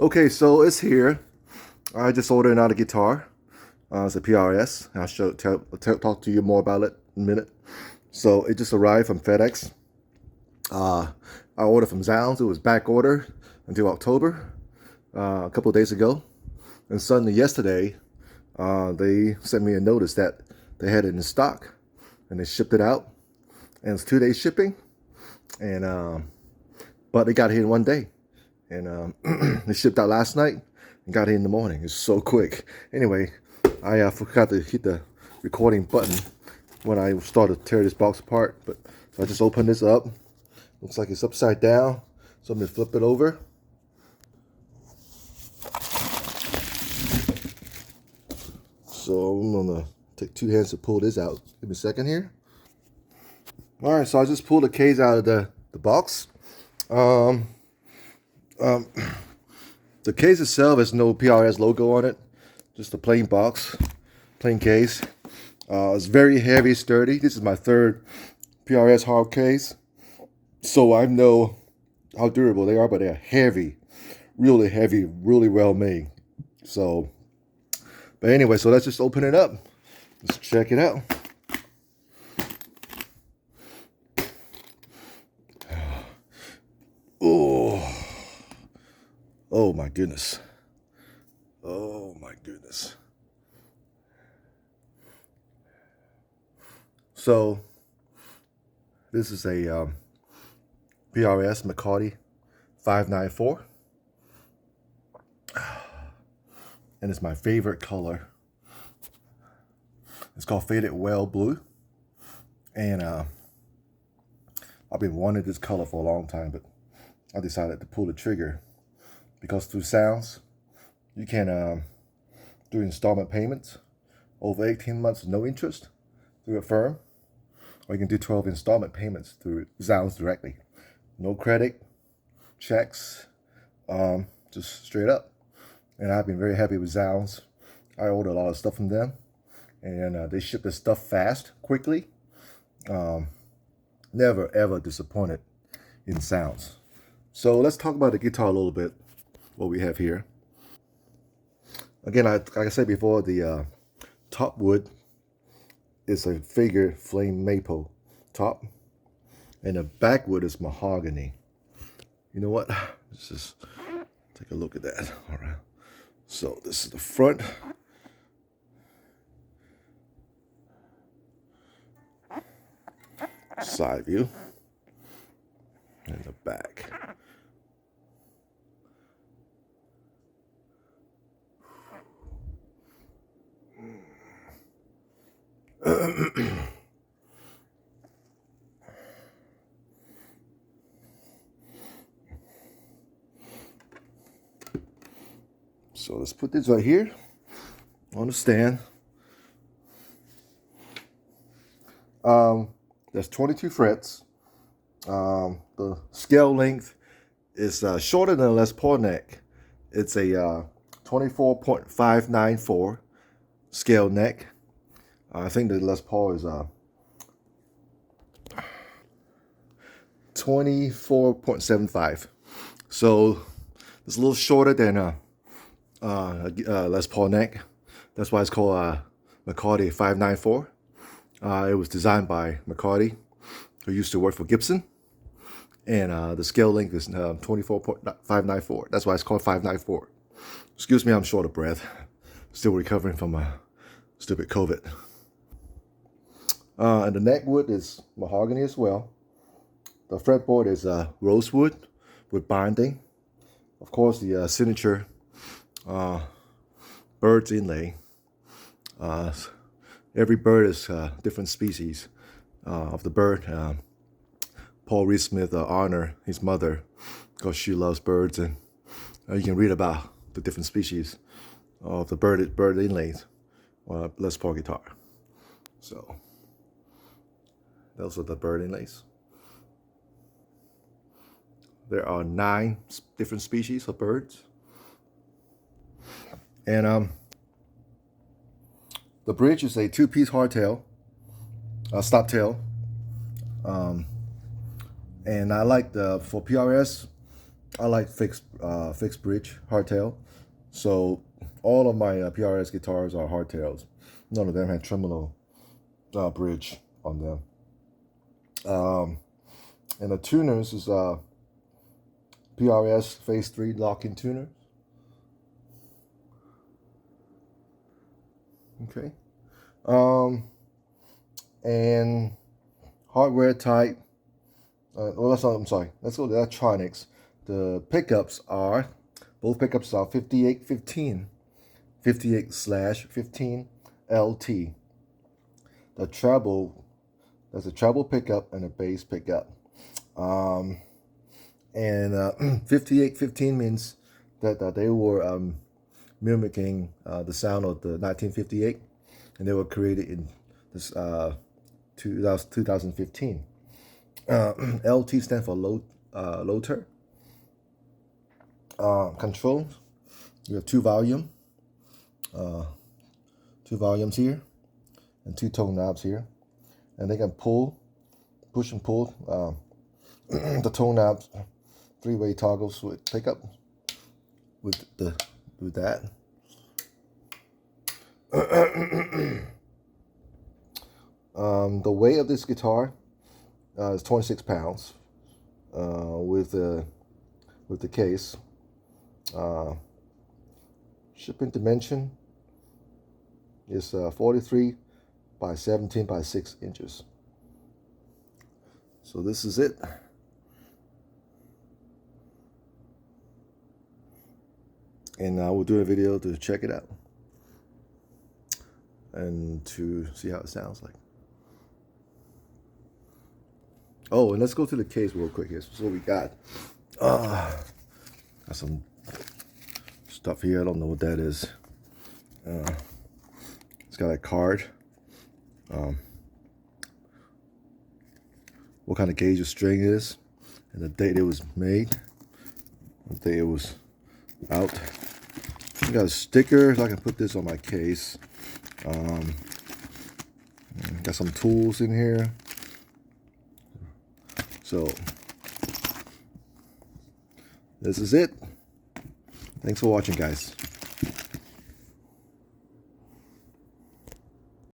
Okay, so it's here. I just ordered another guitar. It's a PRS. Talk to you more about it in a minute. So it just arrived from FedEx. I ordered from Zzounds. It was back ordered until October, a couple of days ago. And suddenly yesterday, they sent me a notice that they had it in stock and they shipped it out. And it's 2 days shipping. And but they got here in one day. And they shipped out last night and got here in the morning. It's so quick. Anyway, I forgot to hit the recording button when I started to tear this box apart. But so I just opened this up. Looks like it's upside down. So I'm gonna flip it over. So I'm gonna take two hands to pull this out. Give me a second here. All right, so I just pulled the case out of the box. The case itself has no PRS logo on it, just a plain box, plain case. It's very heavy, sturdy. This is my third PRS hard case, so I know how durable they are, but they're heavy, really well made. So, but anyway, so let's just open it up. Let's check it out. Oh my goodness. Oh my goodness. So this is a PRS McCarty 594. And it's my favorite color. It's called Faded Whale Blue. And I've been wanting this color for a long time, but I decided to pull the trigger because through Zzounds, you can do installment payments over 18 months, no interest through a firm, or you can do 12 installment payments through Zzounds directly. No credit, checks, just straight up. And I've been very happy with Zzounds. I order a lot of stuff from them, and they ship this stuff fast, quickly. Never ever disappointed in Zzounds. So let's talk about the guitar a little bit, what we have here. Again, like I said before, the top wood is a figure flame maple top, and the back wood is mahogany. You know what? Let's just take a look at that. All right. So this is the front. Side view. And the back. So let's put this right here on the stand. There's 22 frets. The scale length is shorter than a Les Paul neck. It's a 24.594 scale neck. I think the Les Paul is 24.75. So it's a little shorter than Les Paul neck. That's why it's called McCarty 594. It was designed by McCarty, who used to work for Gibson. And the scale length is 24.594. That's why it's called 594. Excuse me, I'm short of breath. Still recovering from stupid COVID. And the neck wood is mahogany as well. The fretboard is rosewood with binding. Of course, the signature bird's inlay. Every bird is different species of the bird. Paul Reed Smith honored his mother because she loves birds, and you can read about the different species of the bird inlays on a Les Paul guitar. So those are the bird inlays. There are 9 different species of birds, and the bridge is a 2-piece hardtail, stop tail. And I like for PRS, I like fixed bridge hardtail. So all of my PRS guitars are hardtails. None of them had tremolo bridge on them. And the tuners is PRS Phase 3 lock-in tuner. Okay. And hardware type. Well, that's not, I'm sorry. Let's go to electronics. The pickups are, both pickups are 5815, 58/15 LT. The treble, there's a treble pickup and a bass pickup. And 5815 means that they were mimicking the sound of the 1958, and they were created in this 2015. LT stands for low ter. Controls. We have two volumes here, and two tone knobs here, and they can push and pull the tone knobs, three-way toggles with pickup with that. The weight of this guitar is 26 pounds with the case. Shipping dimension is 43 by 17 by 6 inches. So this is it. And I will do a video to check it out and to see how it sounds like. Oh, and let's go to the case real quick here. So what we got. Got some stuff here. I don't know what that is. It's got a card. What kind of gauge of string it is, and the date it was made, the day it was out. I got a sticker, so I can put this on my case. Got some tools in here. So this is it. Thanks for watching, guys.